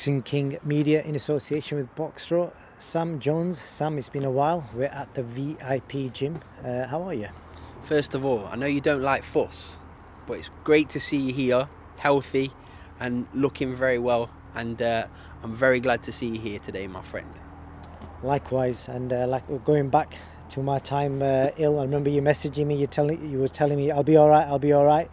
Boxing King Media in association with Boxro. Sam Jones. Sam, it's been a while. We're at the VIP gym. How are you? First of all, I know you don't like fuss, but it's great to see you here, healthy and looking very well. And I'm very glad to see you here today, my friend. Likewise, and like we're going back to my time ill. I remember you messaging me. You were telling me I'll be all right. I'll be all right.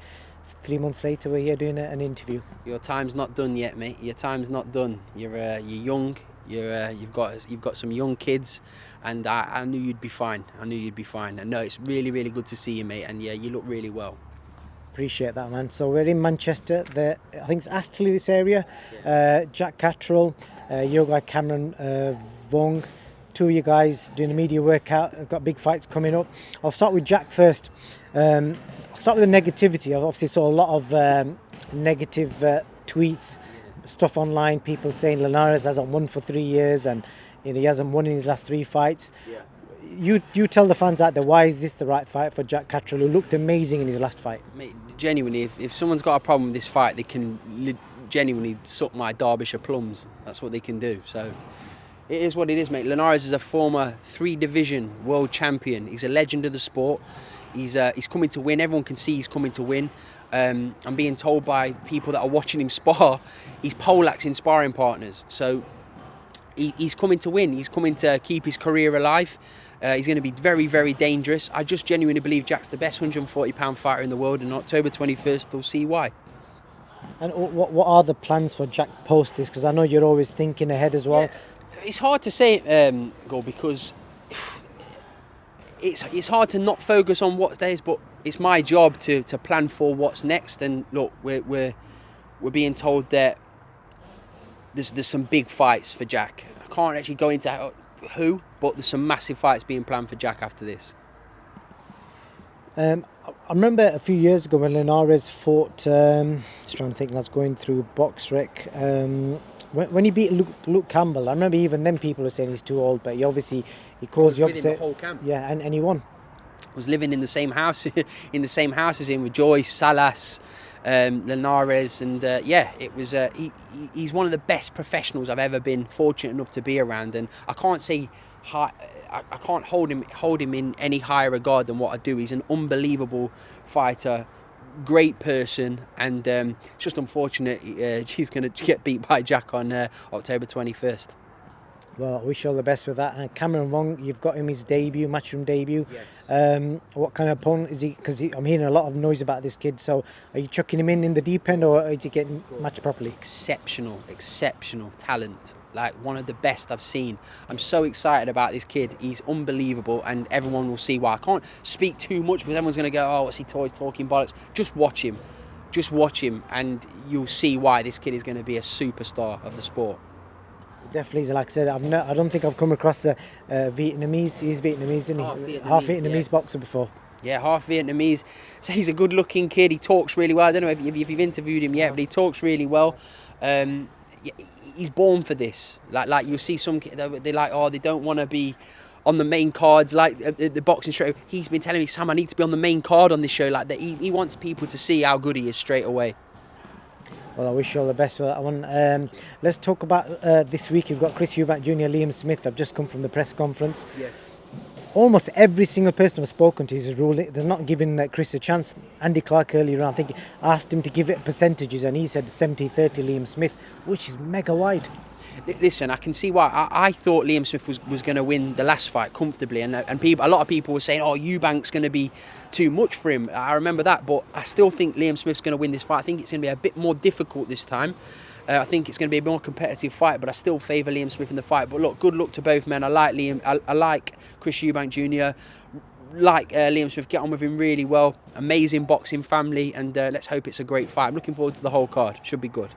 3 months later, we're here doing an interview. Your time's not done yet, mate. Your time's not done. You're young. You've got some young kids, and I knew you'd be fine. I knew you'd be fine. And no, it's really really good to see you, mate. And yeah, you look really well. Appreciate that, man. So we're in Manchester. I think it's Astley, this area. Jack Catterall, your guy Cameron Vuong. Two of you guys doing a media workout. I've got big fights coming up. I'll start with Jack first. I'll start with the negativity. I've obviously saw a lot of negative tweets, stuff online, people saying Linares hasn't won for 3 years and he hasn't won in his last 3 fights. Yeah. You tell the fans out there, why is this the right fight for Jack Catterall, who looked amazing in his last fight? Mate, genuinely, if someone's got a problem with this fight, they can genuinely suck my Derbyshire plums. That's what they can do. So it is what it is, mate. Linares is a former 3-division world champion. He's a legend of the sport. He's coming to win. Everyone can see he's coming to win. I'm being told by people that are watching him spar, he's poleaxing sparring partners. So he's coming to win. He's coming to keep his career alive. He's going to be very, very dangerous. I just genuinely believe Jack's the best 140-pound fighter in the world, and on October 21st, they'll see why. And what are the plans for Jack post this? Because I know you're always thinking ahead as well. Yeah, it's hard to say, Go, because it's hard to not focus on what's there, but it's my job to plan for what's next. And look, we're being told that there's some big fights for Jack. I can't actually go into who, but there's some massive fights being planned for Jack after this. I remember a few years ago when Linares fought, just trying to think, I was going through BoxRec, when he beat Luke Campbell. I remember even then people were saying he's too old, but he calls you up. The whole camp. Yeah, and he won. Was living in the same house, in the same house as him, with Joyce, Salas, Linares, and it was. He's one of the best professionals I've ever been fortunate enough to be around, and I can't say I can't hold him in any higher regard than what I do. He's an unbelievable fighter, great person, and it's just unfortunate he's going to get beat by Jack on October 21st. Well, I wish you all the best with that. And Cameron Vuong, you've got him his matchroom debut. Yes. What kind of opponent is he? Because I'm hearing a lot of noise about this kid. So are you chucking him in the deep end, or is he getting matched properly? Exceptional talent. Like one of the best I've seen. I'm so excited about this kid. He's unbelievable, and everyone will see why. I can't speak too much because everyone's going to go, oh, what's he talking bollocks? Just watch him, and you'll see why this kid is going to be a superstar of the sport. Definitely, like I said, I don't think I've come across a Vietnamese. He's Vietnamese, isn't he? Half Vietnamese yes. Boxer before. Yeah, half Vietnamese. So he's a good-looking kid. He talks really well. I don't know if you've interviewed him yet, but he talks really well. He's born for this. Like you'll see some kids, they're like, oh, they don't want to be on the main cards, like the boxing show. He's been telling me, Sam, I need to be on the main card on this show. Like that, he wants people to see how good he is straight away. Well, I wish you all the best for that one. Let's talk about this week. You've got Eubank Jr, Liam Smith. I've just come from the press conference. Yes. Almost every single person I've spoken to is ruling they're not giving Chris a chance. Andy Clark earlier on, I think, asked him to give it percentages, and he said 70-30 Liam Smith, which is mega wide. Listen, I can see why. I thought Liam Smith was going to win the last fight comfortably, and people, a lot of people were saying, oh, Eubank's going to be too much for him. I remember that, but I still think Liam Smith's going to win this fight. I think it's going to be a bit more difficult this time. I think it's going to be a more competitive fight, but I still favour Liam Smith in the fight. But look, good luck to both men. I like Liam. I like Chris Eubank Jr. Like Liam Smith. Get on with him really well. Amazing boxing family, and let's hope it's a great fight. I'm looking forward to the whole card. Should be good.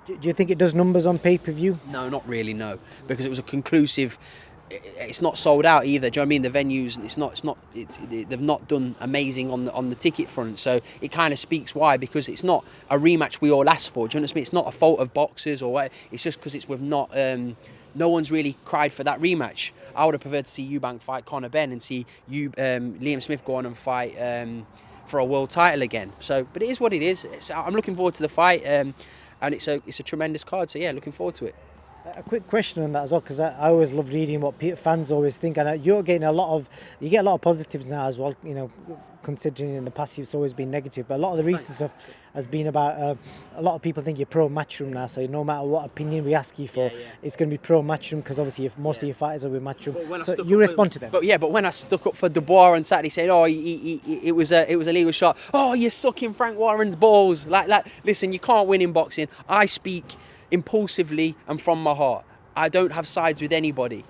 Do you think it does numbers on pay-per-view? No, not really, no. Because it was a conclusive... It's not sold out either. Do you know what I mean? The venues, they've not done amazing on the ticket front. So it kind of speaks why, because it's not a rematch we all asked for. Do you know what I mean? It's not a fault of boxers or what. It's just because we've not. No one's really cried for that rematch. I would have preferred to see Eubank fight Conor Benn and see Liam Smith go on and fight for a world title again. So, but it is what it is. I'm looking forward to the fight. and it's a tremendous card. So yeah, looking forward to it. A quick question on that as well, because I always love reading what fans always think, and you get a lot of positives now as well. You know, considering in the past it's always been negative, but a lot of the recent stuff has been about a lot of people think you're pro matchroom now. So no matter what opinion we ask you for, it's going to be pro matchroom because obviously if most of your fighters are with matchroom, so you respond to them. But when I stuck up for Dubois on Saturday, saying, "Oh, it was a legal shot," "Oh, you're sucking Frank Warren's balls." Like, listen, you can't win in boxing. I speak impulsively and from my heart. I don't have sides with anybody.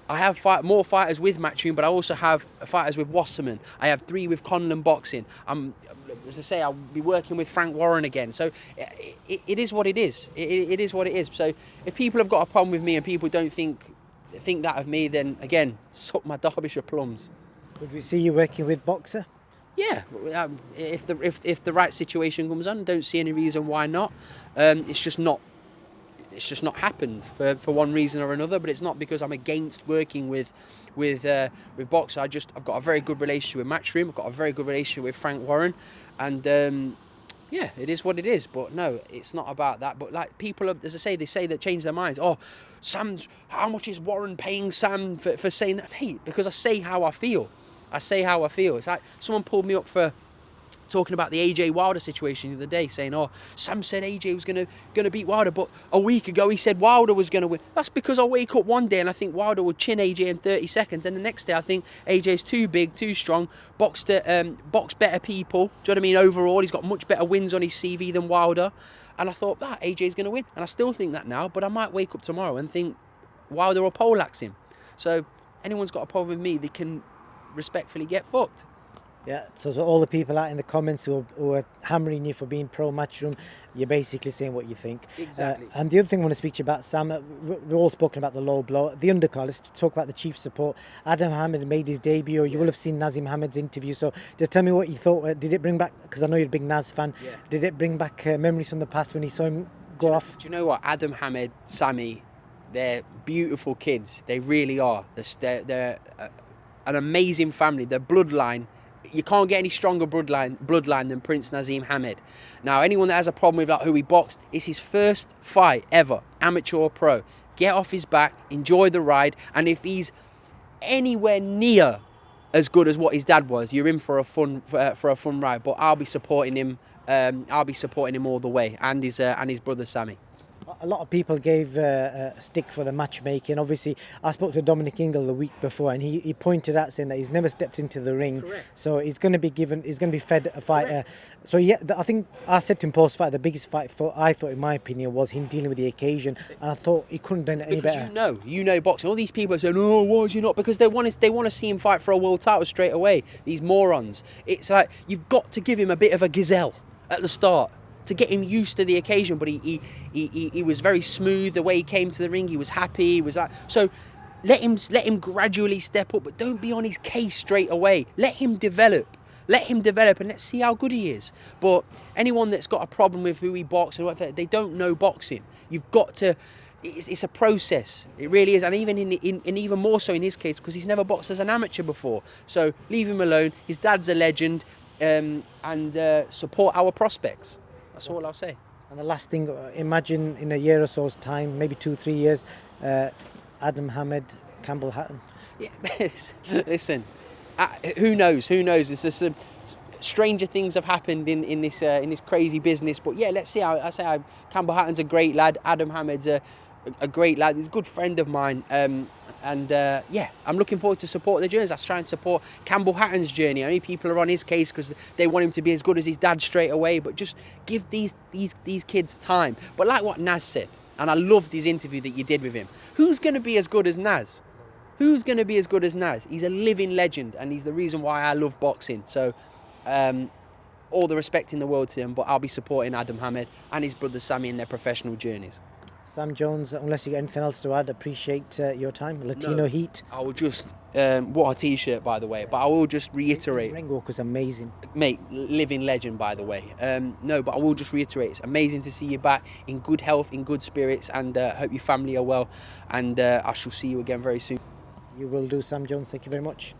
I have more fighters with Matchroom, but I also have fighters with Wasserman. I have 3 with Conlon Boxing. As I say, I'll be working with Frank Warren again. So it is what it is. It is what it is. So if people have got a problem with me and people don't think that of me, then again, suck my Derbyshire plums. Would we see you working with Boxer? Yeah, if the right situation comes on, don't see any reason why not. It's just not happened for one reason or another, but it's not because I'm against working with Boxer. I've got a very good relationship with Matchroom. I've got a very good relationship with Frank Warren, and yeah, it is what it is. But no, it's not about that. But like people, as I say, they say that change their minds. Oh, how much is Warren paying Sam for saying that? Hey, because I say how I feel. I say how I feel. It's like someone pulled me up for talking about the AJ Wilder situation the other day, saying, "Oh, Sam said AJ was gonna beat Wilder, but a week ago he said Wilder was gonna win." That's because I wake up one day and I think Wilder would chin AJ in 30 seconds, and the next day I think AJ's too big, too strong, boxed better people. Do you know what I mean? Overall, he's got much better wins on his CV than Wilder, and I thought that AJ's gonna win, and I still think that now. But I might wake up tomorrow and think Wilder will poleaxe him. So anyone's got a problem with me, they can respectfully get fucked. Yeah, so all the people out in the comments who are hammering you for being pro Matchroom, you're basically saying what you think. Exactly. And the other thing I want to speak to you about, Sam, we've all spoken about the low blow. The undercard, let's talk about the chief support. Adam Hamid made his debut. You will have seen Naseem Hamid's interview. So just tell me what you thought. Did it bring back, because I know you're a big Naz fan, did it bring back memories from the past when he saw him go off? Do you know what? Adam Hamid, Sammy, they're beautiful kids. They really are. They're an amazing family. Their bloodline, you can't get any stronger bloodline than Prince Naseem Hamid. Now, anyone that has a problem with like who he boxed, it's his first fight ever, amateur or pro. Get off his back, enjoy the ride, and if he's anywhere near as good as what his dad was, you're in for a fun ride. But I'll be supporting him. I'll be supporting him all the way, and his brother Sammy. A lot of people gave a stick for the matchmaking. Obviously, I spoke to Dominic Ingle the week before, and he pointed out saying that he's never stepped into the ring. Correct. So he's going to be fed a fighter. So yeah, I think I said to him post-fight, the biggest fight I thought, in my opinion, was him dealing with the occasion, and I thought he couldn't have done it any better. You know boxing. All these people are saying, "Oh, why is he not?" Because they want to see him fight for a world title straight away. These morons. It's like you've got to give him a bit of a gazelle at the start to get him used to the occasion. But he was very smooth the way he came to the ring. He was happy. He was like, so let him gradually step up, but don't be on his case straight away. Let him develop, and let's see how good he is. But anyone that's got a problem with who he boxes and whatever, they don't know boxing. You've got to. It's a process. It really is, and even more so in his case because he's never boxed as an amateur before. So leave him alone. His dad's a legend, and support our prospects. That's all I'll say. And the last thing, imagine in a year or so's time, maybe 2-3 years, Adam Hamid, Campbell Hatton. Yeah, listen, who knows? It's just stranger things have happened in this crazy business. But yeah, let's see. How Campbell Hatton's a great lad. Adam Hamid's a great lad. He's a good friend of mine. Yeah, I'm looking forward to support the journeys. I try and support Campbell Hatton's journey. I know people are on his case because they want him to be as good as his dad straight away, but just give these kids time. But like what Naz said, and I loved his interview that you did with him, who's going to be as good as Naz? Who's going to be as good as Naz? He's a living legend, and he's the reason why I love boxing. So all the respect in the world to him, but I'll be supporting Adam Hamid and his brother Sammy in their professional journeys. Sam Jones, unless you got anything else to add, appreciate your time. Latino Heat. I will just, what a t-shirt by the way, but I will just reiterate. Ring walk was amazing. Mate, living legend by the way. No, but I will just reiterate, it's amazing to see you back in good health, in good spirits, and hope your family are well, and I shall see you again very soon. You will do, Sam Jones. Thank you very much.